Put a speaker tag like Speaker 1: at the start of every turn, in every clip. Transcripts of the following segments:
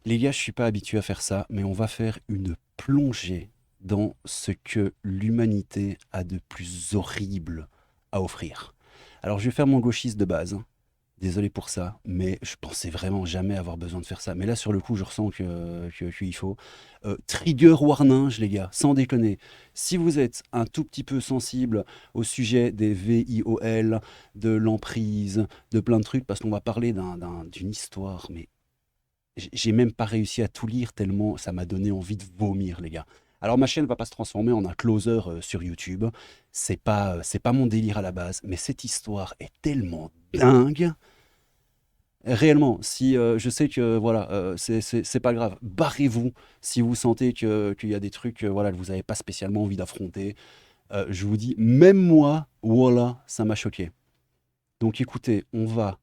Speaker 1: Les gars, je suis pas habitué à faire ça, mais on va faire une plongée dans ce que l'humanité a de plus horrible à offrir. Alors, je vais faire mon gauchiste de base, hein. Désolé pour ça, mais je pensais vraiment jamais avoir besoin de faire ça. Mais là, sur le coup, je ressens qu'il faut. Trigger warning, les gars, sans déconner. Si vous êtes un tout petit peu sensible au sujet des VIOL, de l'emprise, de plein de trucs, parce qu'on va parler d'une histoire, mais j'ai même pas réussi à tout lire tellement ça m'a donné envie de vomir, les gars. Alors ma chaîne va pas se transformer en un closer sur YouTube. C'est pas mon délire à la base, mais cette histoire est tellement dingue. Réellement, si je sais que voilà, c'est pas grave. Barrez-vous si vous sentez qu'il y a des trucs voilà, que vous n'avez pas spécialement envie d'affronter. Je vous dis, même moi, voilà, ça m'a choqué. Donc écoutez, on va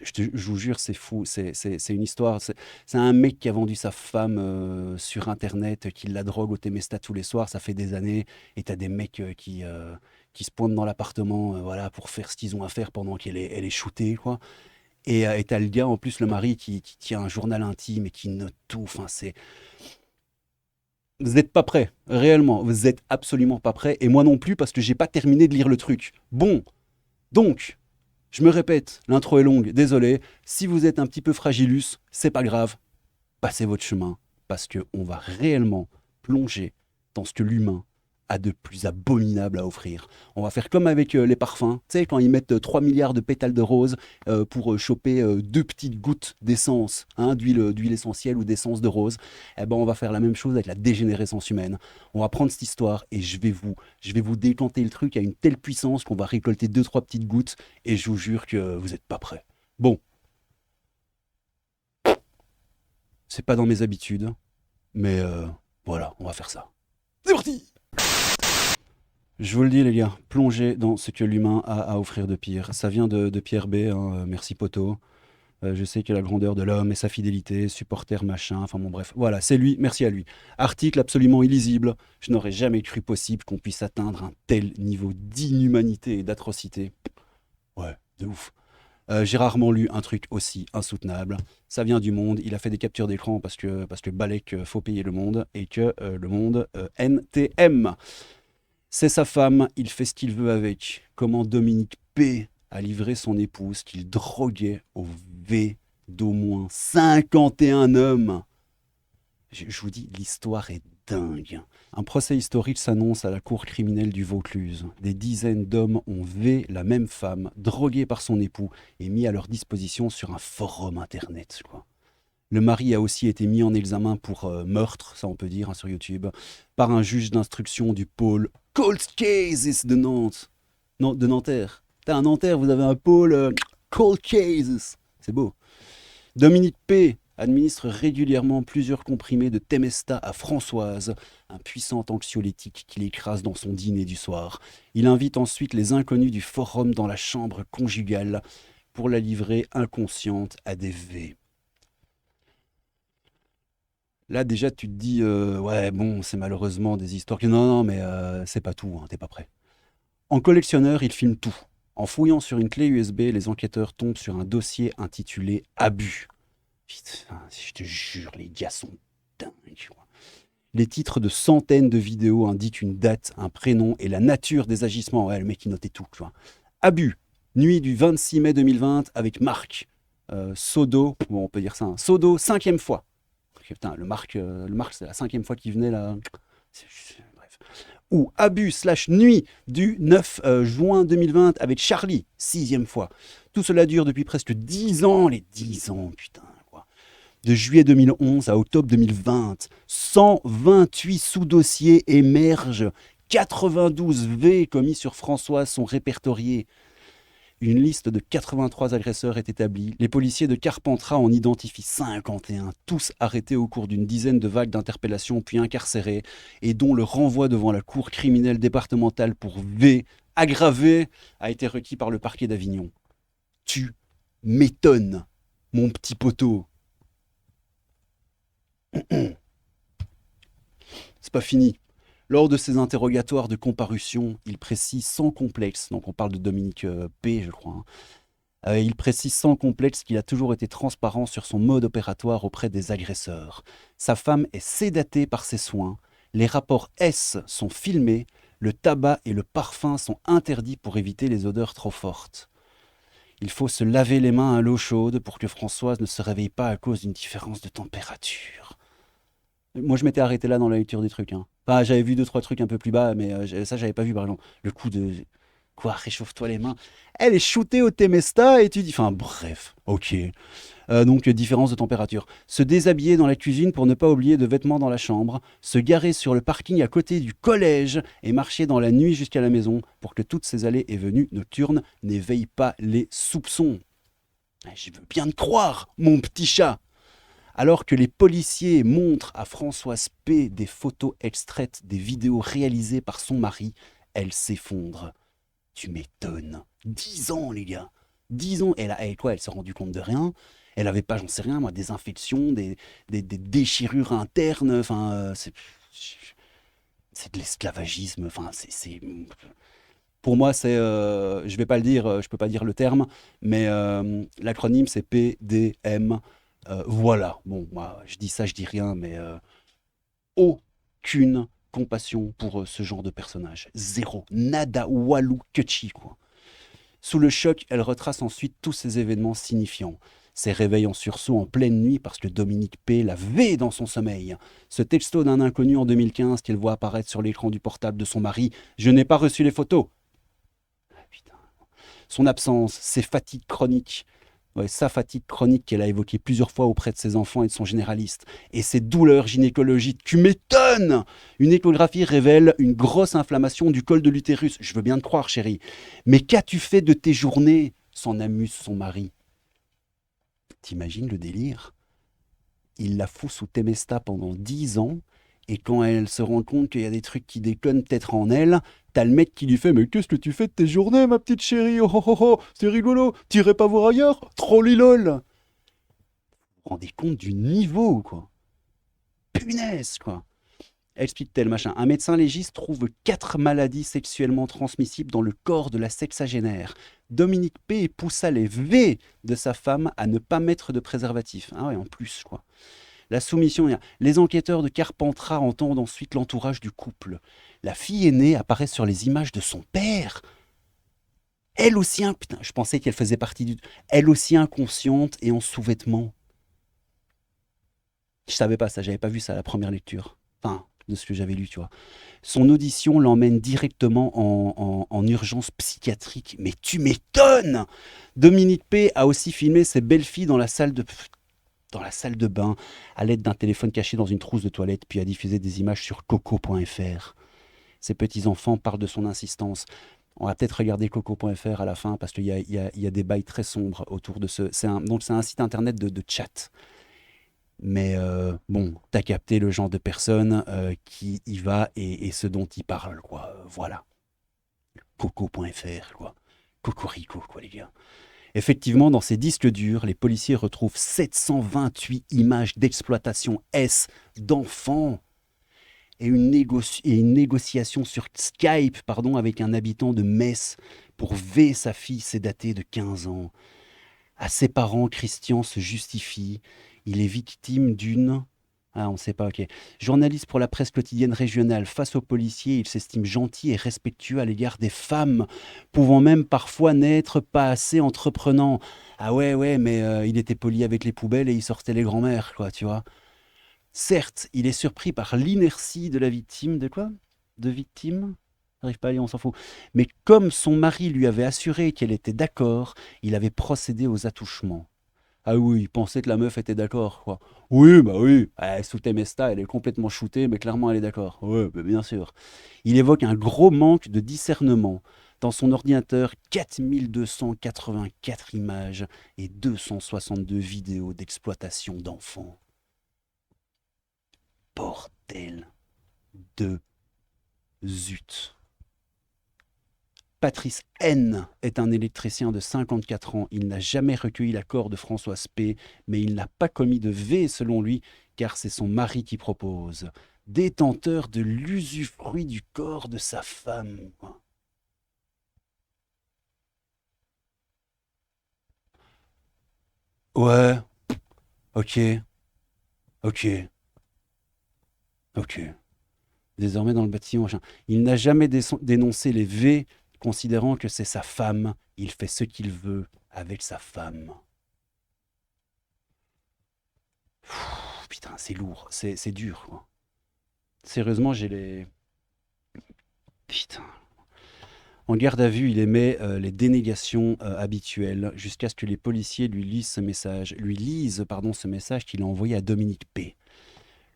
Speaker 1: je vous jure, c'est fou. C'est une histoire. C'est un mec qui a vendu sa femme sur Internet, qui la drogue au Temesta tous les soirs. Ça fait des années. Et t'as des mecs qui se pointent dans l'appartement voilà, pour faire ce qu'ils ont à faire pendant elle est shootée, quoi. Et t'as le gars, en plus, le mari, qui tient un journal intime et qui note tout. Enfin, c'est. Vous n'êtes pas prêts, réellement. Vous êtes absolument pas prêts. Et moi non plus, parce que j'ai pas terminé de lire le truc. Bon, donc, je me répète, l'intro est longue, désolé. Si vous êtes un petit peu fragilus, c'est pas grave, passez votre chemin, parce qu'on va réellement plonger dans ce que l'humain a de plus abominable à offrir. On va faire comme avec les parfums, tu sais, quand ils mettent 3 milliards de pétales de rose pour choper deux petites gouttes d'essence, hein, d'huile essentielle ou d'essence de rose, eh ben on va faire la même chose avec la dégénérescence humaine. On va prendre cette histoire et je vais vous décanter le truc à une telle puissance qu'on va récolter deux, trois petites gouttes et je vous jure que vous n'êtes pas prêts. Bon, c'est pas dans mes habitudes, mais voilà, on va faire ça. C'est parti. Je vous le dis les gars, plongez dans ce que l'humain a à offrir de pire. Ça vient de Pierre B, hein, merci poto. Je sais que la grandeur de l'homme et sa fidélité, supporter machin, enfin bon bref, voilà, c'est lui, merci à lui. Article absolument illisible, je n'aurais jamais cru possible qu'on puisse atteindre un tel niveau d'inhumanité et d'atrocité. Ouais, de ouf. J'ai rarement lu un truc aussi insoutenable. Ça vient du monde, il a fait des captures d'écran parce que Balek faut payer le monde et que le monde NTM. C'est sa femme, il fait ce qu'il veut avec. Comment Dominique P. a livré son épouse qu'il droguait au V d'au moins 51 hommes. Je vous dis, l'histoire est dingue. Un procès historique s'annonce à la cour criminelle du Vaucluse. Des dizaines d'hommes ont V la même femme, droguée par son époux et mis à leur disposition sur un forum internet, quoi. Le mari a aussi été mis en examen pour meurtre, ça on peut dire, hein, sur YouTube, par un juge d'instruction du pôle Cold Cases de Nantes. Non, de Nanterre. T'as un Nanterre, vous avez un pôle Cold Cases. C'est beau. Dominique P. administre régulièrement plusieurs comprimés de Temesta à Françoise, un puissant anxiolytique qu'il écrase dans son dîner du soir. Il invite ensuite les inconnus du forum dans la chambre conjugale pour la livrer inconsciente à des V. Là, déjà, tu te dis, ouais, bon, c'est malheureusement des histoires que. Non, non, mais c'est pas tout, hein, t'es pas prêt. En collectionneur, il filme tout. En fouillant sur une clé USB, les enquêteurs tombent sur un dossier intitulé Abus. Putain, je te jure, les gars sont dingues, quoi. Les titres de centaines de vidéos indiquent une date, un prénom et la nature des agissements. Ouais, le mec, il notait tout, tu vois. Abus, nuit du 26 mai 2020 avec Marc. Sodo, bon, on peut dire ça, hein. Sodo, cinquième fois. Putain, le Marc c'est la cinquième fois qu'il venait là. Bref. Ou Abus slash Nuit du 9 juin 2020 avec Charlie, sixième fois. Tout cela dure depuis presque 10 ans, les 10 ans, putain, quoi. De juillet 2011 à octobre 2020, 128 sous-dossiers émergent. 92 V commis sur Françoise sont répertoriés. Une liste de 83 agresseurs est établie. Les policiers de Carpentras en identifient 51, tous arrêtés au cours d'une dizaine de vagues d'interpellations puis incarcérés, et dont le renvoi devant la cour criminelle départementale pour V aggravé a été requis par le parquet d'Avignon. Tu m'étonnes, mon petit poteau. C'est pas fini. Lors de ses interrogatoires de comparution, il précise sans complexe, donc on parle de Dominique P, je crois, hein, Il précise sans complexe qu'il a toujours été transparent sur son mode opératoire auprès des agresseurs. Sa femme est sédatée par ses soins, les rapports S sont filmés, le tabac et le parfum sont interdits pour éviter les odeurs trop fortes. Il faut se laver les mains à l'eau chaude pour que Françoise ne se réveille pas à cause d'une différence de température. Moi, je m'étais arrêté là dans la lecture des trucs, hein. Enfin, j'avais vu deux, trois trucs un peu plus bas, mais ça, j'avais pas vu, par exemple. Le coup de... Quoi, réchauffe-toi les mains. Elle est shootée au Temesta et tu dis... Enfin, bref, ok. Donc, différence de température. Se déshabiller dans la cuisine pour ne pas oublier de vêtements dans la chambre. Se garer sur le parking à côté du collège et marcher dans la nuit jusqu'à la maison pour que toutes ces allées et venues nocturnes n'éveillent pas les soupçons. Je veux bien te croire, mon petit chat. Alors que les policiers montrent à Françoise P. des photos extraites des vidéos réalisées par son mari, elle s'effondre. Tu m'étonnes. 10 ans, les gars. 10 ans. Elle s'est rendue compte de rien. Elle avait pas, j'en sais rien, moi, des infections, des déchirures internes. Enfin, c'est de l'esclavagisme. Enfin, pour moi, c'est, je vais pas le dire, je peux pas dire le terme, mais l'acronyme c'est PDM. Voilà. Bon, moi, je dis ça, je dis rien, mais aucune compassion pour ce genre de personnage. Zéro. Nada, walou, ketchi, quoi. Sous le choc, elle retrace ensuite tous ces événements signifiants. Ses réveils en sursaut en pleine nuit parce que Dominique P. l'avait dans son sommeil. Ce texto d'un inconnu en 2015 qu'elle voit apparaître sur l'écran du portable de son mari. Je n'ai pas reçu les photos. Ah, putain. Son absence, ses fatigues chroniques. Ouais, sa fatigue chronique qu'elle a évoquée plusieurs fois auprès de ses enfants et de son généraliste. Et ses douleurs gynécologiques. Tu m'étonnes. Une échographie révèle une grosse inflammation du col de l'utérus. Je veux bien te croire, chérie. Mais qu'as-tu fait de tes journées? S'en amuse son mari. T'imagines le délire? Il la fout sous Temesta pendant 10 ans. Et quand elle se rend compte qu'il y a des trucs qui déconnent peut-être en elle, t'as le mec qui lui fait Mais qu'est-ce que tu fais de tes journées, ma petite chérie? Oh oh oh oh, c'est rigolo, t'irais pas voir ailleurs? Trollilol! Vous vous rendez compte du niveau, quoi? Punaise, quoi! Explique-t-elle, machin. Un médecin légiste trouve 4 maladies sexuellement transmissibles dans le corps de la sexagénaire. Dominique P. poussa les V de sa femme à ne pas mettre de préservatif. Ah ouais, en plus, quoi. La soumission, les enquêteurs de Carpentras entendent ensuite l'entourage du couple. La fille aînée apparaît sur les images de son père. Elle aussi, putain, je pensais qu'elle faisait partie du... Elle aussi inconsciente et en sous-vêtements. Je savais pas ça, j'avais pas vu ça à la première lecture. Enfin, de ce que j'avais lu, tu vois. Son audition l'emmène directement en urgence psychiatrique. Mais tu m'étonnes! Dominique P. a aussi filmé ses belles-filles dans la salle de bain à l'aide d'un téléphone caché dans une trousse de toilette, puis a diffusé des images sur coco.fr. Ses petits-enfants parlent de son insistance. On va peut-être regarder coco.fr à la fin parce qu'il y a des bails très sombres autour de ce... Donc c'est un site internet de chat. Mais bon, t'as capté le genre de personne qui y va et ce dont il parle, quoi. Voilà. Coco.fr, quoi. Cocorico, quoi, les gars. Effectivement, dans ces disques durs, les policiers retrouvent 728 images d'exploitation S d'enfants et une négociation sur Skype avec un habitant de Metz pour V sa fille sédatée de 15 ans. À ses parents, Christian se justifie. Il est victime d'une... Ah, on ne sait pas, ok. Journaliste pour la presse quotidienne régionale, face aux policiers, il s'estime gentil et respectueux à l'égard des femmes, pouvant même parfois n'être pas assez entreprenant. Ah ouais, mais il était poli avec les poubelles et il sortait les grands-mères, quoi, tu vois. Certes, il est surpris par l'inertie de la victime. De quoi? De victime? J'arrive pas à lire, on s'en fout. Mais comme son mari lui avait assuré qu'elle était d'accord, il avait procédé aux attouchements. Ah oui, il pensait que la meuf était d'accord, quoi. Oui, bah oui. Sous Temesta, elle est complètement shootée, mais clairement, elle est d'accord. Oui, bah bien sûr. Il évoque un gros manque de discernement. Dans son ordinateur, 4284 images et 262 vidéos d'exploitation d'enfants. Bordel de zut. Patrice N. est un électricien de 54 ans. Il n'a jamais recueilli l'accord de Françoise P., mais il n'a pas commis de V selon lui, car c'est son mari qui propose. Détenteur de l'usufruit du corps de sa femme. Ouais, ok, ok, ok. Désormais dans le bâtiment, machin. Il n'a jamais dénoncé les V, considérant que c'est sa femme. Il fait ce qu'il veut avec sa femme. Putain, c'est lourd, c'est dur, quoi. Sérieusement, j'ai les... Putain. En garde à vue, il émet les dénégations habituelles jusqu'à ce que les policiers lui lisent pardon, ce message qu'il a envoyé à Dominique P.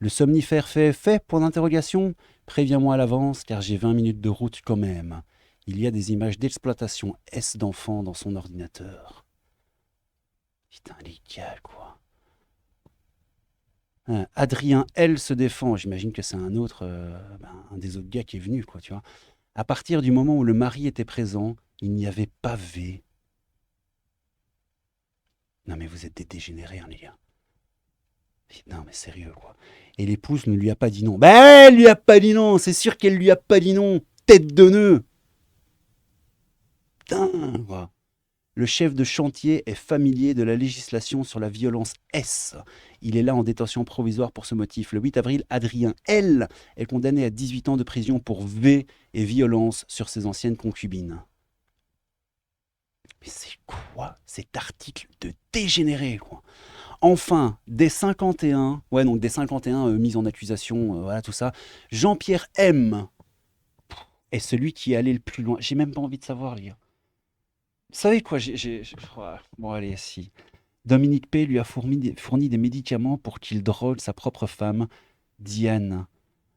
Speaker 1: Le somnifère fait, point d'interrogation. Préviens-moi à l'avance, car j'ai 20 minutes de route quand même. Il y a des images d'exploitation S d'enfants dans son ordinateur. Putain, les gars, quoi. Adrien L se défend. J'imagine que c'est un des autres gars qui est venu, quoi, tu vois. À partir du moment où le mari était présent, il n'y avait pas V. Non, mais vous êtes des dégénérés, hein, les gars. Non, mais sérieux, quoi. Et l'épouse ne lui a pas dit non. Bah, elle lui a pas dit non. C'est sûr qu'elle lui a pas dit non. Tête de nœud. Putain, quoi. Le chef de chantier est familier de la législation sur la violence S. Il est là en détention provisoire pour ce motif. Le 8 avril, Adrien L est condamné à 18 ans de prison pour V et violence sur ses anciennes concubines. Mais c'est quoi cet article de dégénéré, quoi? Enfin, des 51, ouais, donc des 51 mises en accusation, voilà tout ça. Jean-Pierre M est celui qui est allé le plus loin. J'ai même pas envie de savoir, les gars. Vous savez quoi, ouais, bon, allez, si. Dominique P lui a fourni des médicaments pour qu'il drogue sa propre femme, Diane.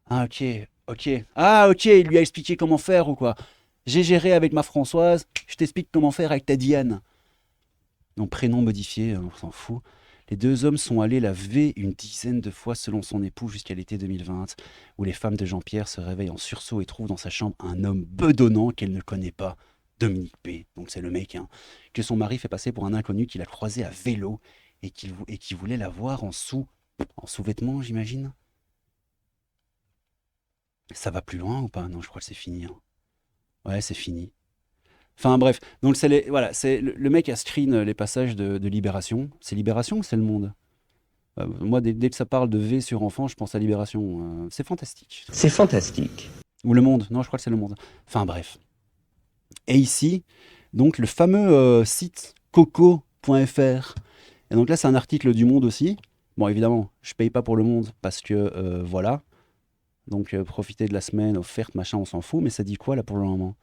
Speaker 1: Ah, ok, ok. Ah, ok, il lui a expliqué comment faire ou quoi. J'ai géré avec ma Françoise, je t'explique comment faire avec ta Diane. Non, prénom modifié, on s'en fout. Les deux hommes sont allés la V une dizaine de fois selon son époux jusqu'à l'été 2020, où les femmes de Jean-Pierre se réveillent en sursaut et trouvent dans sa chambre un homme bedonnant qu'elle ne connaît pas, Dominique P. Donc c'est le mec, hein, que son mari fait passer pour un inconnu qu'il a croisé à vélo et qui voulait la voir en sous-vêtements, j'imagine. Ça va plus loin ou pas? Non, je crois que c'est fini, hein. Ouais, c'est fini. Enfin bref, donc voilà, c'est le mec a screen les passages de Libération. C'est Libération ou c'est Le Monde? Moi, dès que ça parle de V sur enfant, je pense à Libération. C'est fantastique.
Speaker 2: C'est fantastique.
Speaker 1: Ou Le Monde. Non, je crois que c'est Le Monde. Enfin bref. Et ici, donc le fameux site coco.fr. Et donc là, c'est un article du Monde aussi. Bon, évidemment, je paye pas pour Le Monde parce que voilà. Donc profiter de la semaine offerte, machin, on s'en fout. Mais ça dit quoi là pour le moment?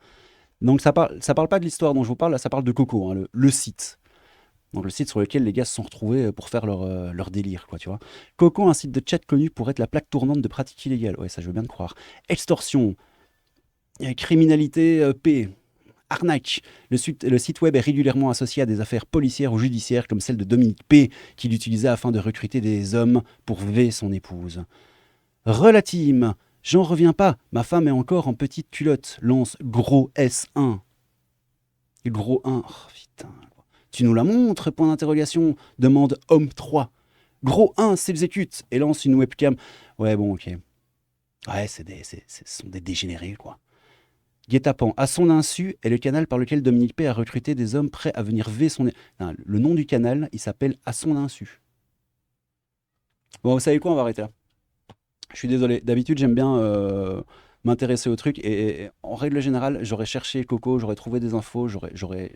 Speaker 1: Donc ça parle pas de l'histoire dont je vous parle, là, ça parle de Coco, hein, le site. Donc le site sur lequel les gars se sont retrouvés pour faire leur délire, quoi, tu vois. Coco, un site de chat connu pour être la plaque tournante de pratiques illégales. Ouais, ça je veux bien te croire. Extorsion, criminalité P, arnaque. Le site web est régulièrement associé à des affaires policières ou judiciaires comme celle de Dominique P, qu'il utilisait afin de recruter des hommes pour V son épouse. Relatime, j'en reviens pas, ma femme est encore en petite culotte, lance gros S1. Gros 1, oh, putain. Tu nous la montres, point d'interrogation, demande homme 3. Gros 1 s'exécute et lance une webcam. Ouais, bon, ok. Ouais, ce sont des dégénérés, quoi. Guet-apens, à son insu, est le canal par lequel Dominique P a recruté des hommes prêts à venir V son... Non, le nom du canal, il s'appelle À son insu. Bon, vous savez quoi, on va arrêter là. Je suis désolé. D'habitude, j'aime bien m'intéresser au truc. Et en règle générale, j'aurais cherché Coco, j'aurais trouvé des infos, j'aurais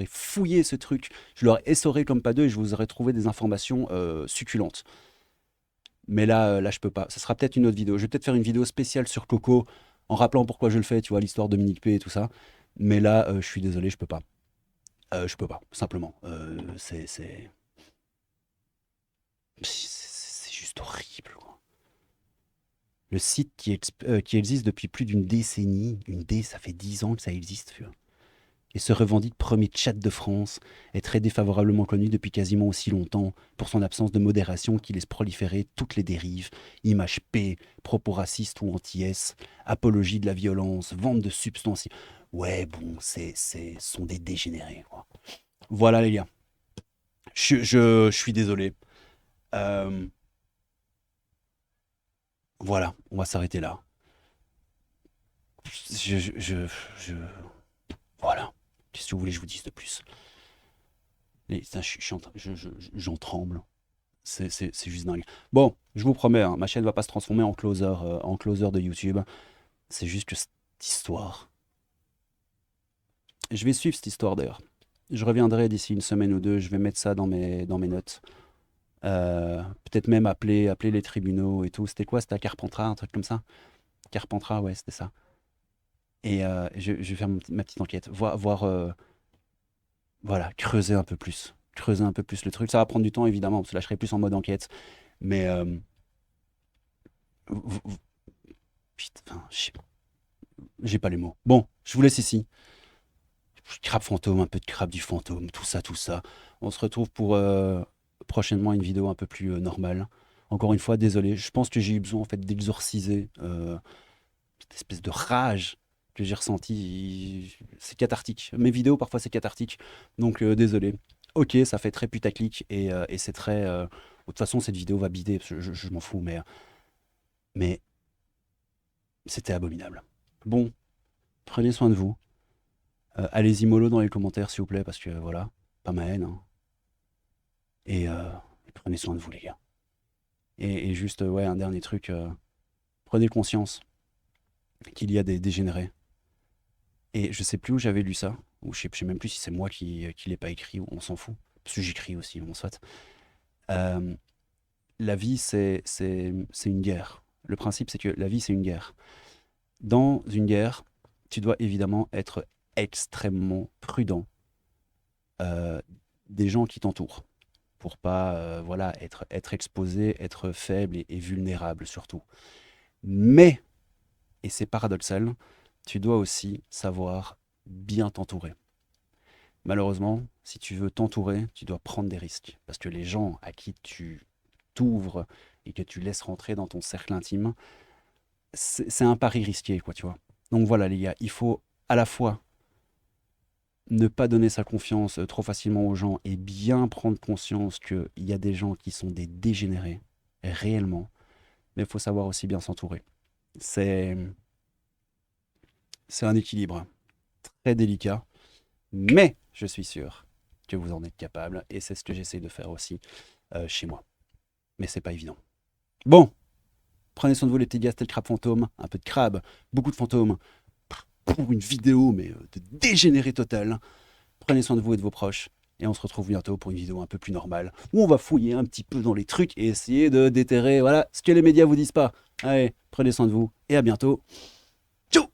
Speaker 1: fouillé ce truc, je l'aurais essoré comme pas deux et je vous aurais trouvé des informations succulentes. Mais là, je peux pas. Ça sera peut-être une autre vidéo. Je vais peut-être faire une vidéo spéciale sur Coco en rappelant pourquoi je le fais, tu vois, l'histoire de Dominique P et tout ça. Mais là, je suis désolé, je peux pas. Je peux pas, simplement. C'est juste horrible, quoi. Le site qui existe depuis plus d'une décennie, ça fait 10 ans que ça existe, tu vois, et se revendique premier chat de France, est très défavorablement connu depuis quasiment aussi longtemps pour son absence de modération qui laisse proliférer toutes les dérives, images P, propos racistes ou anti-S, apologie de la violence, vente de substances. Ouais, bon, sont des dégénérés, quoi. Voilà, les gars. Je suis désolé. Euh, voilà, on va s'arrêter là. Je, je, je- Voilà. Qu'est-ce que vous voulez que je vous dise de plus? Putain, j'en tremble. C'est juste dingue. Bon, je vous promets, hein, ma chaîne va pas se transformer en closer de YouTube. C'est juste que cette histoire. Je vais suivre cette histoire d'ailleurs. Je reviendrai d'ici une semaine ou deux. Je vais mettre ça dans mes notes. Peut-être même appeler les tribunaux et tout. C'était quoi? C'était à Carpentras, un truc comme ça? Carpentras, ouais, c'était ça. Et je vais faire ma petite enquête. Voilà, creuser un peu plus. Creuser un peu plus le truc. Ça va prendre du temps, évidemment, parce que là, je serai plus en mode enquête. Mais, v- v- putain, j'ai pas les mots. Bon, je vous laisse ici. Crabe fantôme, un peu de crabe du fantôme, tout ça, tout ça. On se retrouve pour prochainement une vidéo un peu plus normale. Encore une fois, désolé. Je pense que j'ai eu besoin en fait d'exorciser cette espèce de rage que j'ai ressentie. C'est cathartique. Mes vidéos, parfois, c'est cathartique. Donc, désolé. Ok, ça fait très putaclic et c'est très. De toute façon, cette vidéo va bider. Parce que je m'en fous, mais c'était abominable. Bon, prenez soin de vous. Allez-y mollo dans les commentaires, s'il vous plaît, parce que voilà, pas ma haine, hein. Et prenez soin de vous, les gars. Et juste, ouais, un dernier truc. Prenez conscience qu'il y a des dégénérés. Et je sais plus où j'avais lu ça, ou je sais même plus si c'est moi qui l'ai pas écrit, ou on s'en fout. Parce que j'écris aussi, on soit. Euh, la vie, c'est une guerre. Le principe, c'est que la vie, c'est une guerre. Dans une guerre, tu dois évidemment être extrêmement prudent des gens qui t'entourent pour pas voilà, être exposé, être faible et vulnérable surtout. Mais, et c'est paradoxal, tu dois aussi savoir bien t'entourer. Malheureusement, si tu veux t'entourer, tu dois prendre des risques. Parce que les gens à qui tu t'ouvres et que tu laisses rentrer dans ton cercle intime, c'est un pari risqué, quoi, tu vois. Donc voilà, les gars, il faut à la fois ne pas donner sa confiance trop facilement aux gens et bien prendre conscience qu'il y a des gens qui sont des dégénérés, réellement, mais il faut savoir aussi bien s'entourer. C'est, c'est un équilibre très délicat, mais je suis sûr que vous en êtes capable et c'est ce que j'essaie de faire aussi chez moi. Mais c'est pas évident. Bon, prenez soin de vous les petits gars, c'était le crabe fantôme, un peu de crabe, beaucoup de fantômes pour une vidéo mais de dégénéré total. Prenez soin de vous et de vos proches. Et on se retrouve bientôt pour une vidéo un peu plus normale, où on va fouiller un petit peu dans les trucs et essayer de déterrer voilà, ce que les médias vous disent pas. Allez, prenez soin de vous et à bientôt. Ciao.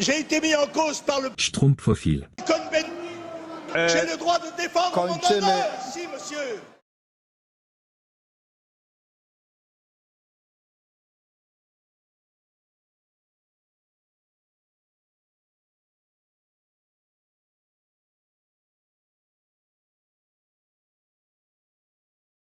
Speaker 2: J'ai été mis en cause par le
Speaker 3: Schtroumpfophile.
Speaker 2: Cohn-Bendit. J'ai le droit de défendre mon honneur ici, monsieur.